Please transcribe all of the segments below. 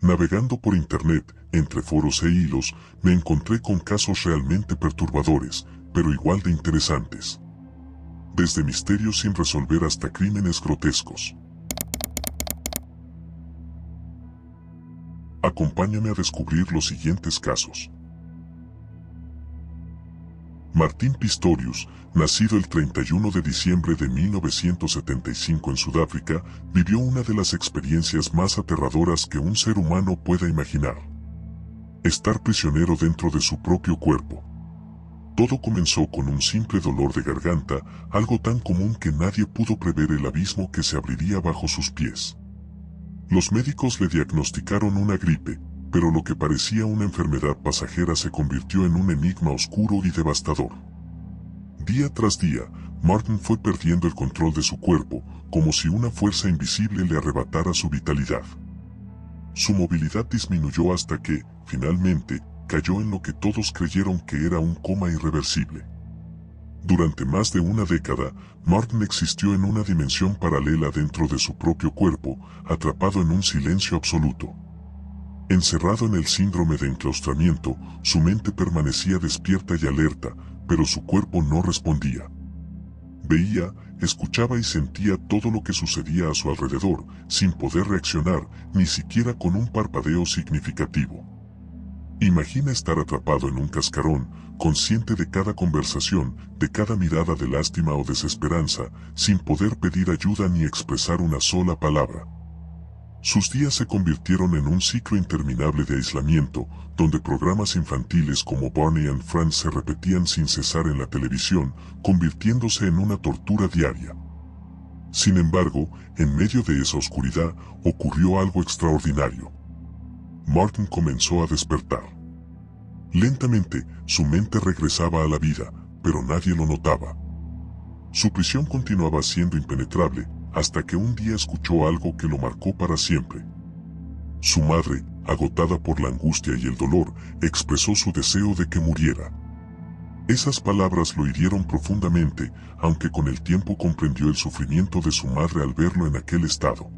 Navegando por internet, entre foros e hilos, me encontré con casos realmente perturbadores, pero igual de interesantes. Desde misterios sin resolver hasta crímenes grotescos. Acompáñame a descubrir los siguientes casos. Martin Pistorius, nacido el 31 de diciembre de 1975 en Sudáfrica, vivió una de las experiencias más aterradoras que un ser humano pueda imaginar. Estar prisionero dentro de su propio cuerpo. Todo comenzó con un simple dolor de garganta, algo tan común que nadie pudo prever el abismo que se abriría bajo sus pies. Los médicos le diagnosticaron una gripe, pero lo que parecía una enfermedad pasajera se convirtió en un enigma oscuro y devastador. Día tras día, Martin fue perdiendo el control de su cuerpo, como si una fuerza invisible le arrebatara su vitalidad. Su movilidad disminuyó hasta que, finalmente, cayó en lo que todos creyeron que era un coma irreversible. Durante más de una década, Martin existió en una dimensión paralela dentro de su propio cuerpo, atrapado en un silencio absoluto. Encerrado en el síndrome de enclaustramiento, su mente permanecía despierta y alerta, pero su cuerpo no respondía. Veía, escuchaba y sentía todo lo que sucedía a su alrededor, sin poder reaccionar, ni siquiera con un parpadeo significativo. Imagina estar atrapado en un cascarón, consciente de cada conversación, de cada mirada de lástima o desesperanza, sin poder pedir ayuda ni expresar una sola palabra. Sus días se convirtieron en un ciclo interminable de aislamiento, donde programas infantiles como Barney and Friends se repetían sin cesar en la televisión, convirtiéndose en una tortura diaria. Sin embargo, en medio de esa oscuridad, ocurrió algo extraordinario. Martin comenzó a despertar. Lentamente, su mente regresaba a la vida, pero nadie lo notaba. Su prisión continuaba siendo impenetrable, hasta que un día escuchó algo que lo marcó para siempre. Su madre, agotada por la angustia y el dolor, expresó su deseo de que muriera. Esas palabras lo hirieron profundamente, aunque con el tiempo comprendió el sufrimiento de su madre al verlo en aquel estado.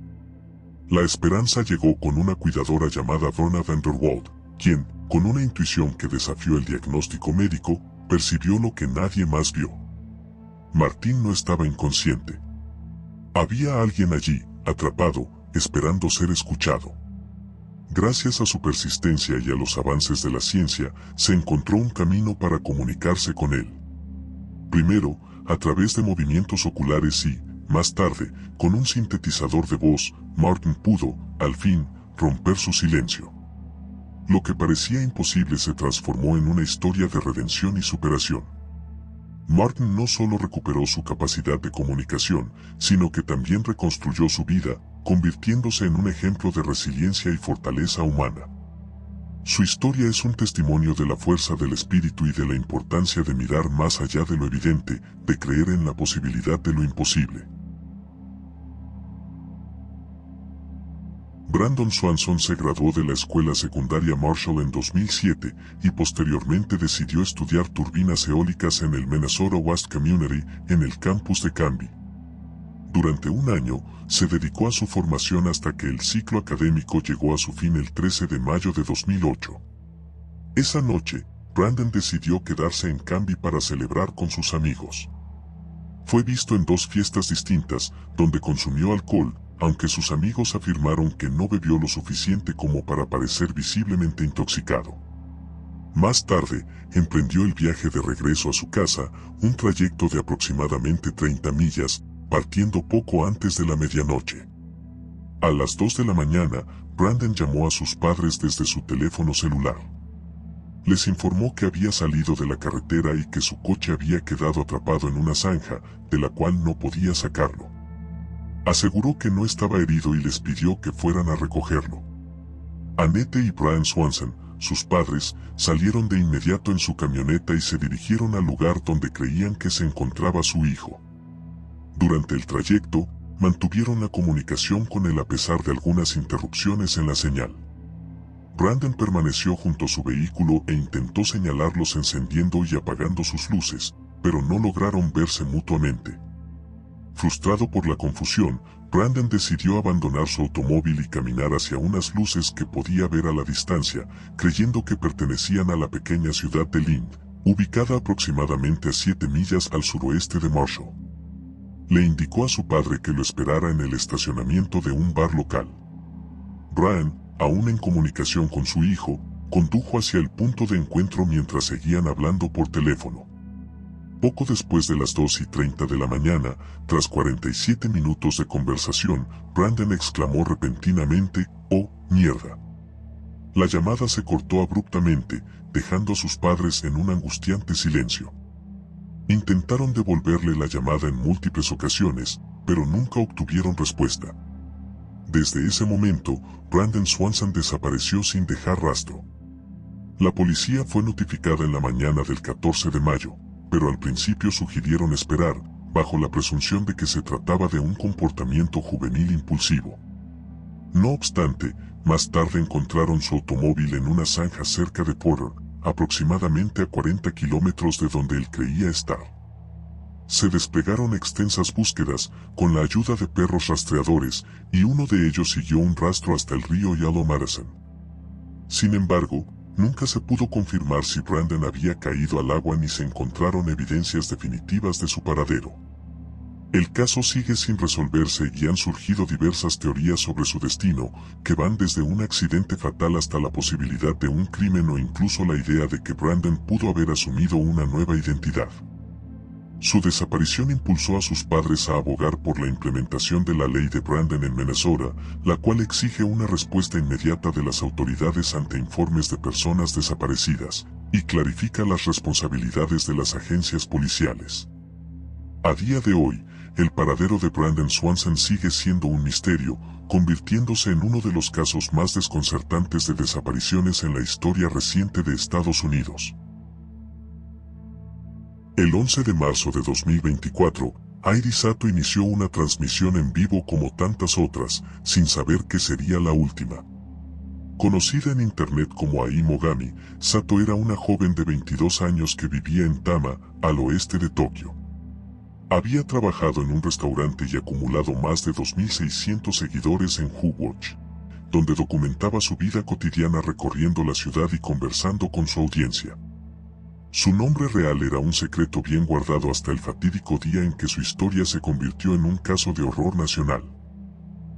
La esperanza llegó con una cuidadora llamada Donna van der Walt, quien, con una intuición que desafió el diagnóstico médico, percibió lo que nadie más vio. Martín no estaba inconsciente. Había alguien allí, atrapado, esperando ser escuchado. Gracias a su persistencia y a los avances de la ciencia, se encontró un camino para comunicarse con él. Primero, a través de movimientos oculares y, más tarde, con un sintetizador de voz, Martin pudo, al fin, romper su silencio. Lo que parecía imposible se transformó en una historia de redención y superación. Martin no solo recuperó su capacidad de comunicación, sino que también reconstruyó su vida, convirtiéndose en un ejemplo de resiliencia y fortaleza humana. Su historia es un testimonio de la fuerza del espíritu y de la importancia de mirar más allá de lo evidente, de creer en la posibilidad de lo imposible. Brandon Swanson se graduó de la escuela secundaria Marshall en 2007 y posteriormente decidió estudiar turbinas eólicas en el Minnesota West Community en el campus de Canby. Durante un año, se dedicó a su formación hasta que el ciclo académico llegó a su fin el 13 de mayo de 2008. Esa noche, Brandon decidió quedarse en Canby para celebrar con sus amigos. Fue visto en dos fiestas distintas, donde consumió alcohol, aunque sus amigos afirmaron que no bebió lo suficiente como para parecer visiblemente intoxicado. Más tarde, emprendió el viaje de regreso a su casa, un trayecto de aproximadamente 30 millas, partiendo poco antes de la medianoche. A las 2 de la mañana, Brandon llamó a sus padres desde su teléfono celular. Les informó que había salido de la carretera y que su coche había quedado atrapado en una zanja, de la cual no podía sacarlo. Aseguró que no estaba herido y les pidió que fueran a recogerlo. Annette y Brian Swanson, sus padres, salieron de inmediato en su camioneta y se dirigieron al lugar donde creían que se encontraba su hijo. Durante el trayecto, mantuvieron la comunicación con él a pesar de algunas interrupciones en la señal. Brandon permaneció junto a su vehículo e intentó señalarlos encendiendo y apagando sus luces, pero no lograron verse mutuamente. Frustrado por la confusión, Brandon decidió abandonar su automóvil y caminar hacia unas luces que podía ver a la distancia, creyendo que pertenecían a la pequeña ciudad de Lind, ubicada aproximadamente a 7 millas al suroeste de Marshall. Le indicó a su padre que lo esperara en el estacionamiento de un bar local. Brian, aún en comunicación con su hijo, condujo hacia el punto de encuentro mientras seguían hablando por teléfono. Poco después de las 2:30 de la mañana, tras 47 minutos de conversación, Brandon exclamó repentinamente, «¡Oh, mierda!». La llamada se cortó abruptamente, dejando a sus padres en un angustiante silencio. Intentaron devolverle la llamada en múltiples ocasiones, pero nunca obtuvieron respuesta. Desde ese momento, Brandon Swanson desapareció sin dejar rastro. La policía fue notificada en la mañana del 14 de mayo, pero al principio sugirieron esperar, bajo la presunción de que se trataba de un comportamiento juvenil impulsivo. No obstante, más tarde encontraron su automóvil en una zanja cerca de Porter, aproximadamente a 40 kilómetros de donde él creía estar. Se desplegaron extensas búsquedas, con la ayuda de perros rastreadores, y uno de ellos siguió un rastro hasta el río Yellow Madison. Sin embargo, nunca se pudo confirmar si Brandon había caído al agua ni se encontraron evidencias definitivas de su paradero. El caso sigue sin resolverse y han surgido diversas teorías sobre su destino, que van desde un accidente fatal hasta la posibilidad de un crimen o incluso la idea de que Brandon pudo haber asumido una nueva identidad. Su desaparición impulsó a sus padres a abogar por la implementación de la ley de Brandon en Minnesota, la cual exige una respuesta inmediata de las autoridades ante informes de personas desaparecidas, y clarifica las responsabilidades de las agencias policiales. A día de hoy, el paradero de Brandon Swanson sigue siendo un misterio, convirtiéndose en uno de los casos más desconcertantes de desapariciones en la historia reciente de Estados Unidos. El 11 de marzo de 2024, Airi Sato inició una transmisión en vivo como tantas otras, sin saber que sería la última. Conocida en internet como Ai Mogami, Sato era una joven de 22 años que vivía en Tama, al oeste de Tokio. Había trabajado en un restaurante y acumulado más de 2.600 seguidores en WhoWatch, donde documentaba su vida cotidiana recorriendo la ciudad y conversando con su audiencia. Su nombre real era un secreto bien guardado hasta el fatídico día en que su historia se convirtió en un caso de horror nacional.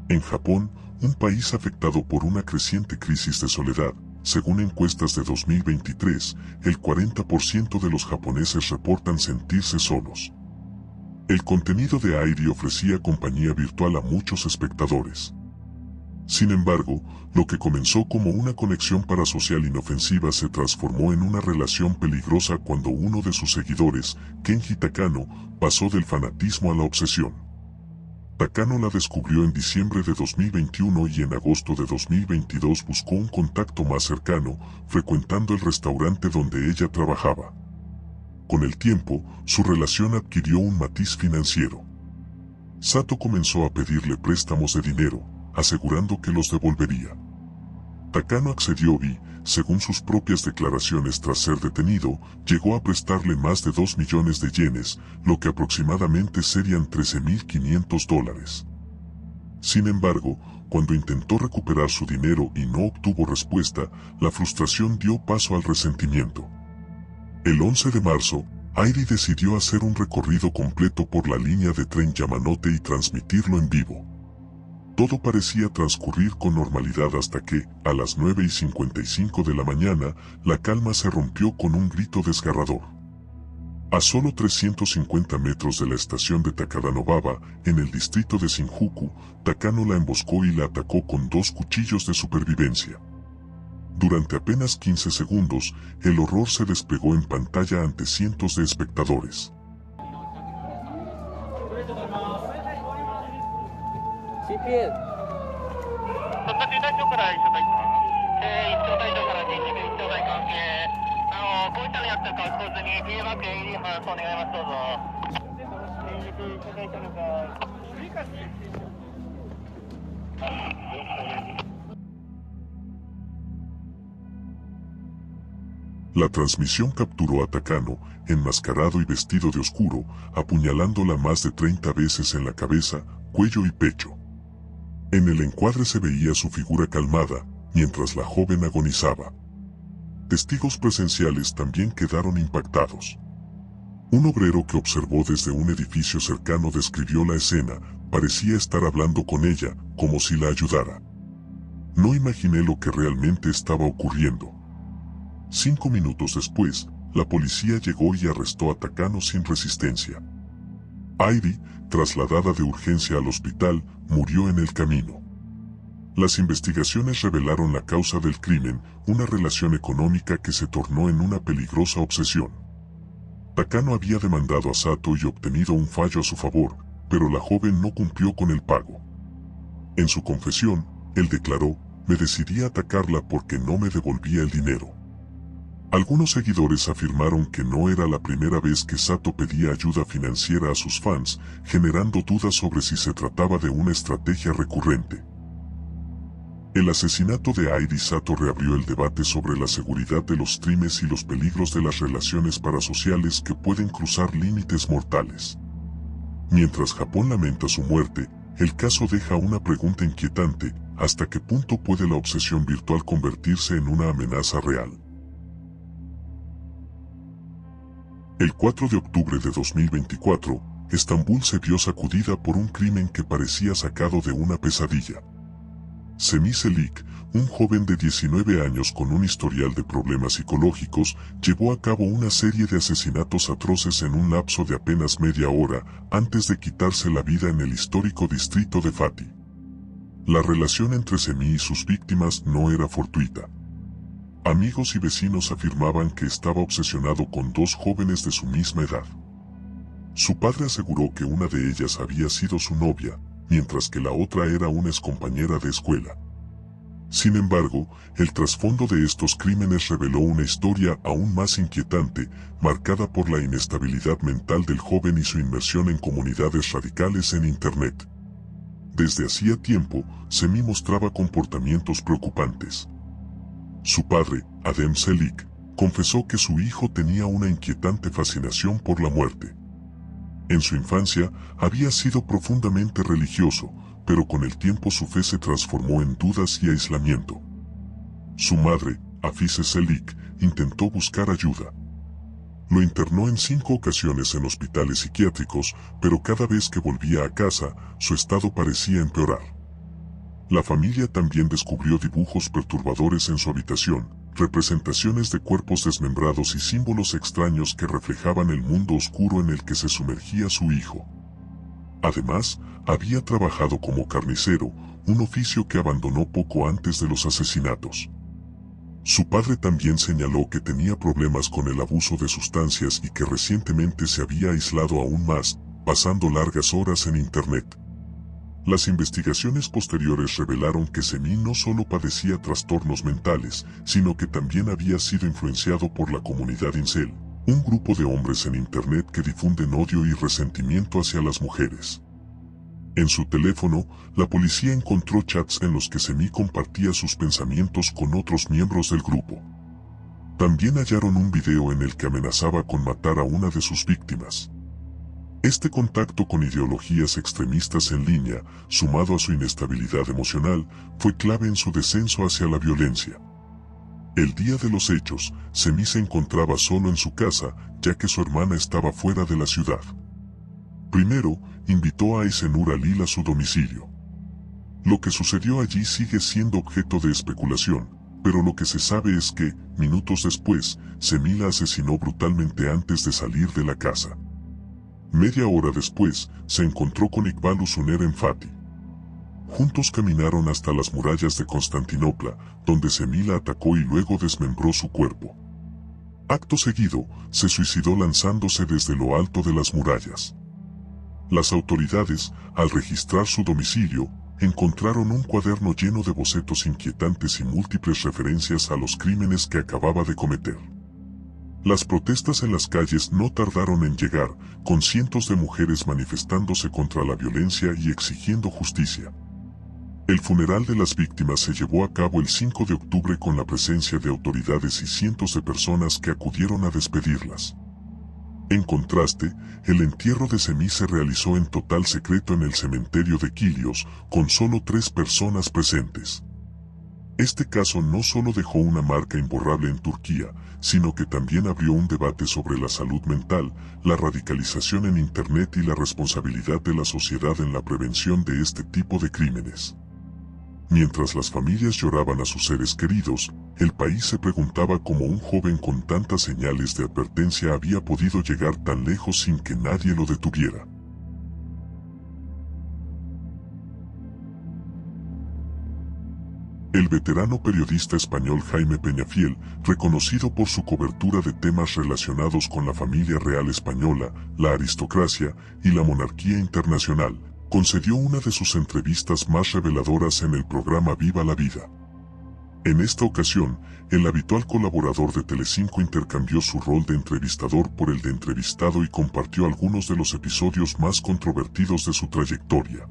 En Japón, un país afectado por una creciente crisis de soledad, según encuestas de 2023, el 40% de los japoneses reportan sentirse solos. El contenido de Airi ofrecía compañía virtual a muchos espectadores. Sin embargo, lo que comenzó como una conexión parasocial inofensiva se transformó en una relación peligrosa cuando uno de sus seguidores, Kenji Takano, pasó del fanatismo a la obsesión. Takano la descubrió en diciembre de 2021 y en agosto de 2022 buscó un contacto más cercano, frecuentando el restaurante donde ella trabajaba. Con el tiempo, su relación adquirió un matiz financiero. Sato comenzó a pedirle préstamos de dinero, asegurando que los devolvería. Takano accedió y, según sus propias declaraciones tras ser detenido, llegó a prestarle más de 2 millones de yenes, lo que aproximadamente serían $13.500. Sin embargo, cuando intentó recuperar su dinero y no obtuvo respuesta, la frustración dio paso al resentimiento. El 11 de marzo, Airi decidió hacer un recorrido completo por la línea de tren Yamanote y transmitirlo en vivo. Todo parecía transcurrir con normalidad hasta que, a las 9:55 de la mañana, la calma se rompió con un grito desgarrador. A solo 350 metros de la estación de Takadanobaba, en el distrito de Shinjuku, Takano la emboscó y la atacó con 2 cuchillos de supervivencia. Durante apenas 15 segundos, el horror se desplegó en pantalla ante cientos de espectadores. La transmisión capturó a Takano, enmascarado y vestido de oscuro, apuñalándola más de 30 veces en la cabeza, cuello y pecho. En el encuadre se veía su figura calmada, mientras la joven agonizaba. Testigos presenciales también quedaron impactados. Un obrero que observó desde un edificio cercano describió la escena, parecía estar hablando con ella, como si la ayudara. No imaginé lo que realmente estaba ocurriendo. 5 minutos después, la policía llegó y arrestó a Takano sin resistencia. Airi, trasladada de urgencia al hospital, murió en el camino. Las investigaciones revelaron la causa del crimen, una relación económica que se tornó en una peligrosa obsesión. Takano había demandado a Sato y obtenido un fallo a su favor, pero la joven no cumplió con el pago. En su confesión, él declaró: "Me decidí a atacarla porque no me devolvía el dinero". Algunos seguidores afirmaron que no era la primera vez que Sato pedía ayuda financiera a sus fans, generando dudas sobre si se trataba de una estrategia recurrente. El asesinato de Airi Sato reabrió el debate sobre la seguridad de los streamers y los peligros de las relaciones parasociales que pueden cruzar límites mortales. Mientras Japón lamenta su muerte, el caso deja una pregunta inquietante: ¿hasta qué punto puede la obsesión virtual convertirse en una amenaza real? El 4 de octubre de 2024, Estambul se vio sacudida por un crimen que parecía sacado de una pesadilla. Semih Çelik, un joven de 19 años con un historial de problemas psicológicos, llevó a cabo una serie de asesinatos atroces en un lapso de apenas media hora, antes de quitarse la vida en el histórico distrito de Fatih. La relación entre Semih y sus víctimas no era fortuita. Amigos y vecinos afirmaban que estaba obsesionado con 2 jóvenes de su misma edad. Su padre aseguró que una de ellas había sido su novia, mientras que la otra era una excompañera de escuela. Sin embargo, el trasfondo de estos crímenes reveló una historia aún más inquietante, marcada por la inestabilidad mental del joven y su inmersión en comunidades radicales en Internet. Desde hacía tiempo, Semih mostraba comportamientos preocupantes. Su padre, Adem Çelik, confesó que su hijo tenía una inquietante fascinación por la muerte. En su infancia, había sido profundamente religioso, pero con el tiempo su fe se transformó en dudas y aislamiento. Su madre, Hafize Çelik, intentó buscar ayuda. Lo internó en 5 ocasiones en hospitales psiquiátricos, pero cada vez que volvía a casa, su estado parecía empeorar. La familia también descubrió dibujos perturbadores en su habitación, representaciones de cuerpos desmembrados y símbolos extraños que reflejaban el mundo oscuro en el que se sumergía su hijo. Además, había trabajado como carnicero, un oficio que abandonó poco antes de los asesinatos. Su padre también señaló que tenía problemas con el abuso de sustancias y que recientemente se había aislado aún más, pasando largas horas en Internet. Las investigaciones posteriores revelaron que Semih no solo padecía trastornos mentales, sino que también había sido influenciado por la comunidad incel, un grupo de hombres en Internet que difunden odio y resentimiento hacia las mujeres. En su teléfono, la policía encontró chats en los que Semih compartía sus pensamientos con otros miembros del grupo. También hallaron un video en el que amenazaba con matar a una de sus víctimas. Este contacto con ideologías extremistas en línea, sumado a su inestabilidad emocional, fue clave en su descenso hacia la violencia. El día de los hechos, Semih se encontraba solo en su casa, ya que su hermana estaba fuera de la ciudad. Primero, invitó a Aysenur Halil a su domicilio. Lo que sucedió allí sigue siendo objeto de especulación, pero lo que se sabe es que, minutos después, Semih la asesinó brutalmente antes de salir de la casa. Media hora después, se encontró con Iqbal Usuner en Fatih. Juntos caminaron hasta las murallas de Constantinopla, donde Semih la atacó y luego desmembró su cuerpo. Acto seguido, se suicidó lanzándose desde lo alto de las murallas. Las autoridades, al registrar su domicilio, encontraron un cuaderno lleno de bocetos inquietantes y múltiples referencias a los crímenes que acababa de cometer. Las protestas en las calles no tardaron en llegar, con cientos de mujeres manifestándose contra la violencia y exigiendo justicia. El funeral de las víctimas se llevó a cabo el 5 de octubre con la presencia de autoridades y cientos de personas que acudieron a despedirlas. En contraste, el entierro de Semí se realizó en total secreto en el cementerio de Quilios, con solo 3 personas presentes. Este caso no solo dejó una marca imborrable en Turquía, sino que también abrió un debate sobre la salud mental, la radicalización en Internet y la responsabilidad de la sociedad en la prevención de este tipo de crímenes. Mientras las familias lloraban a sus seres queridos, el país se preguntaba cómo un joven con tantas señales de advertencia había podido llegar tan lejos sin que nadie lo detuviera. El veterano periodista español Jaime Peñafiel, reconocido por su cobertura de temas relacionados con la familia real española, la aristocracia y la monarquía internacional, concedió una de sus entrevistas más reveladoras en el programa Viva la Vida. En esta ocasión, el habitual colaborador de Telecinco intercambió su rol de entrevistador por el de entrevistado y compartió algunos de los episodios más controvertidos de su trayectoria.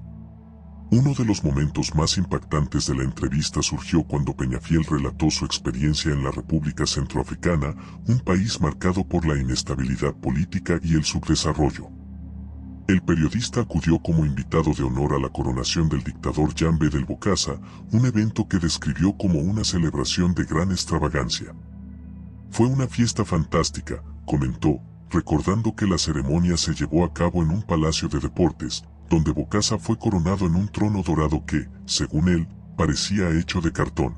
Uno de los momentos más impactantes de la entrevista surgió cuando Peñafiel relató su experiencia en la República Centroafricana, un país marcado por la inestabilidad política y el subdesarrollo. El periodista acudió como invitado de honor a la coronación del dictador Jambe del Bokassa, un evento que describió como una celebración de gran extravagancia. Fue una fiesta fantástica, comentó, recordando que la ceremonia se llevó a cabo en un palacio de deportes, donde Bokassa fue coronado en un trono dorado que, según él, parecía hecho de cartón.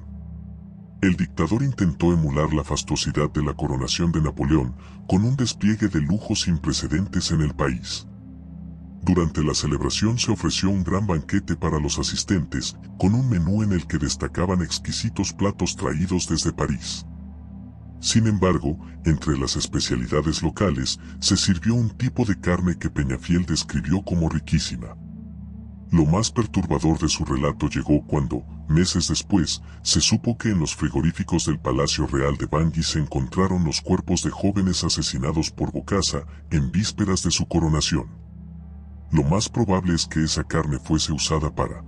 El dictador intentó emular la fastuosidad de la coronación de Napoleón, con un despliegue de lujo sin precedentes en el país. Durante la celebración se ofreció un gran banquete para los asistentes, con un menú en el que destacaban exquisitos platos traídos desde París. Sin embargo, entre las especialidades locales, se sirvió un tipo de carne que Peñafiel describió como riquísima. Lo más perturbador de su relato llegó cuando, meses después, se supo que en los frigoríficos del Palacio Real de Bangui se encontraron los cuerpos de jóvenes asesinados por Bokassa en vísperas de su coronación. Lo más probable es que esa carne fuese usada para...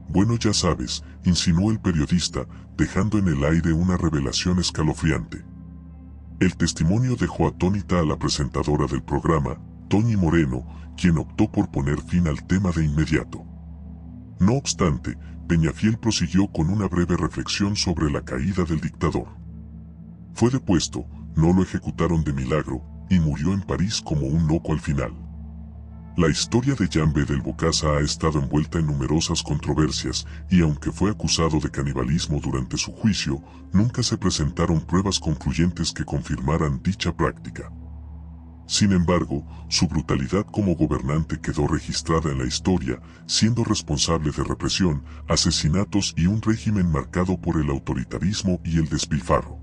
Bueno, ya sabes, insinuó el periodista, dejando en el aire una revelación escalofriante. El testimonio dejó atónita a la presentadora del programa, Toñi Moreno, quien optó por poner fin al tema de inmediato. No obstante, Peñafiel prosiguió con una breve reflexión sobre la caída del dictador. Fue depuesto, no lo ejecutaron de milagro, y murió en París como un loco al final. La historia de Jambe del Bokassa ha estado envuelta en numerosas controversias, y aunque fue acusado de canibalismo durante su juicio, nunca se presentaron pruebas concluyentes que confirmaran dicha práctica. Sin embargo, su brutalidad como gobernante quedó registrada en la historia, siendo responsable de represión, asesinatos y un régimen marcado por el autoritarismo y el despilfarro.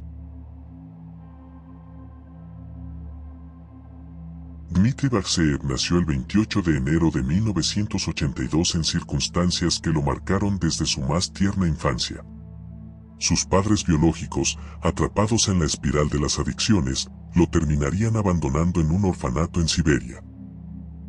Dmitri Bagtsev nació el 28 de enero de 1982 en circunstancias que lo marcaron desde su más tierna infancia. Sus padres biológicos, atrapados en la espiral de las adicciones, lo terminarían abandonando en un orfanato en Siberia.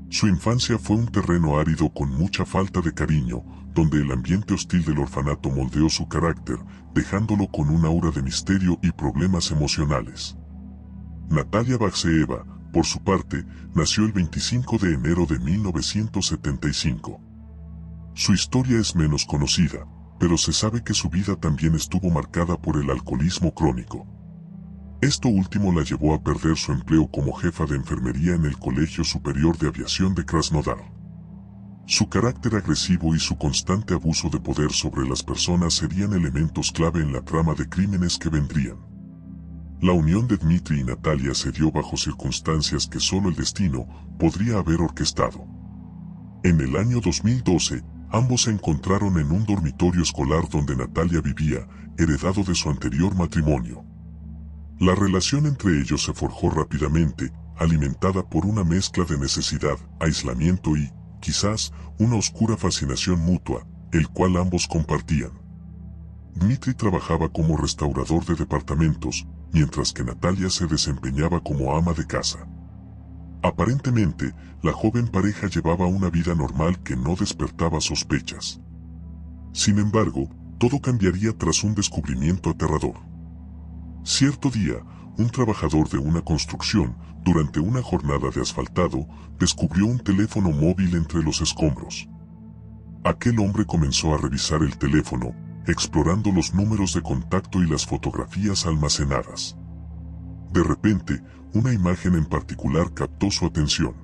Su infancia fue un terreno árido con mucha falta de cariño, donde el ambiente hostil del orfanato moldeó su carácter, dejándolo con un aura de misterio y problemas emocionales. Natalia Bagtseeva, por su parte, nació el 25 de enero de 1975. Su historia es menos conocida, pero se sabe que su vida también estuvo marcada por el alcoholismo crónico. Esto último la llevó a perder su empleo como jefa de enfermería en el Colegio Superior de Aviación de Krasnodar. Su carácter agresivo y su constante abuso de poder sobre las personas serían elementos clave en la trama de crímenes que vendrían. La unión de Dmitri y Natalia se dio bajo circunstancias que solo el destino podría haber orquestado. En el año 2012, ambos se encontraron en un dormitorio escolar donde Natalia vivía, heredado de su anterior matrimonio. La relación entre ellos se forjó rápidamente, alimentada por una mezcla de necesidad, aislamiento y, quizás, una oscura fascinación mutua, el cual ambos compartían. Dmitri trabajaba como restaurador de departamentos, mientras que Natalia se desempeñaba como ama de casa. Aparentemente, la joven pareja llevaba una vida normal que no despertaba sospechas. Sin embargo, todo cambiaría tras un descubrimiento aterrador. Cierto día, un trabajador de una construcción, durante una jornada de asfaltado, descubrió un teléfono móvil entre los escombros. Aquel hombre comenzó a revisar el teléfono, explorando los números de contacto y las fotografías almacenadas. De repente, una imagen en particular captó su atención.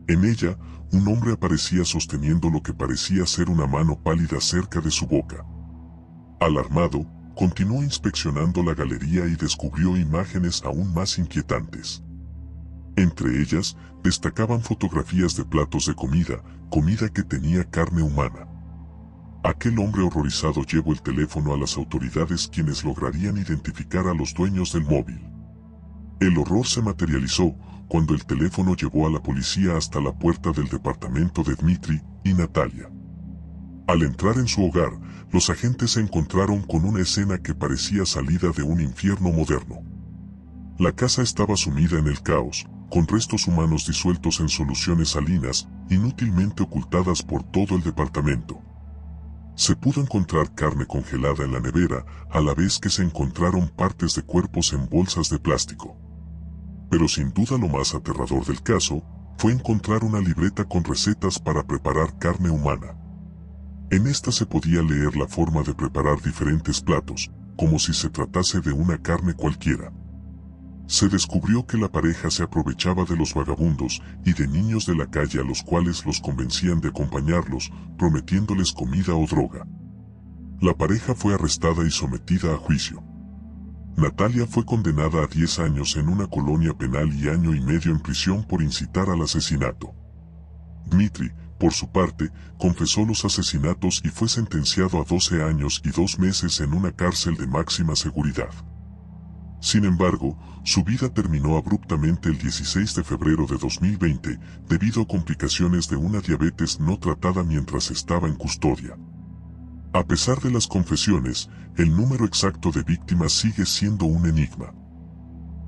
En ella, un hombre aparecía sosteniendo lo que parecía ser una mano pálida cerca de su boca. Alarmado, continuó inspeccionando la galería y descubrió imágenes aún más inquietantes. Entre ellas, destacaban fotografías de platos de comida que tenía carne humana. Aquel hombre horrorizado llevó el teléfono a las autoridades, quienes lograrían identificar a los dueños del móvil. El horror se materializó cuando el teléfono llevó a la policía hasta la puerta del departamento de Dmitry y Natalia. Al entrar en su hogar, los agentes se encontraron con una escena que parecía salida de un infierno moderno. La casa estaba sumida en el caos, con restos humanos disueltos en soluciones salinas, inútilmente ocultadas por todo el departamento. Se pudo encontrar carne congelada en la nevera, a la vez que se encontraron partes de cuerpos en bolsas de plástico. Pero sin duda lo más aterrador del caso, fue encontrar una libreta con recetas para preparar carne humana. En esta se podía leer la forma de preparar diferentes platos, como si se tratase de una carne cualquiera. Se descubrió que la pareja se aprovechaba de los vagabundos y de niños de la calle a los cuales los convencían de acompañarlos, prometiéndoles comida o droga. La pareja fue arrestada y sometida a juicio. Natalia fue condenada a 10 años en una colonia penal y año y medio en prisión por incitar al asesinato. Dmitry, por su parte, confesó los asesinatos y fue sentenciado a 12 años y 2 meses en una cárcel de máxima seguridad. Sin embargo, su vida terminó abruptamente el 16 de febrero de 2020 debido a complicaciones de una diabetes no tratada mientras estaba en custodia. A pesar de las confesiones, el número exacto de víctimas sigue siendo un enigma.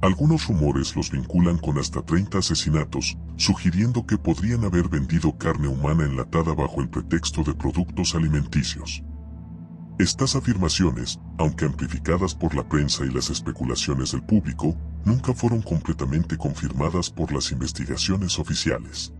Algunos rumores los vinculan con hasta 30 asesinatos, sugiriendo que podrían haber vendido carne humana enlatada bajo el pretexto de productos alimenticios. Estas afirmaciones, aunque amplificadas por la prensa y las especulaciones del público, nunca fueron completamente confirmadas por las investigaciones oficiales.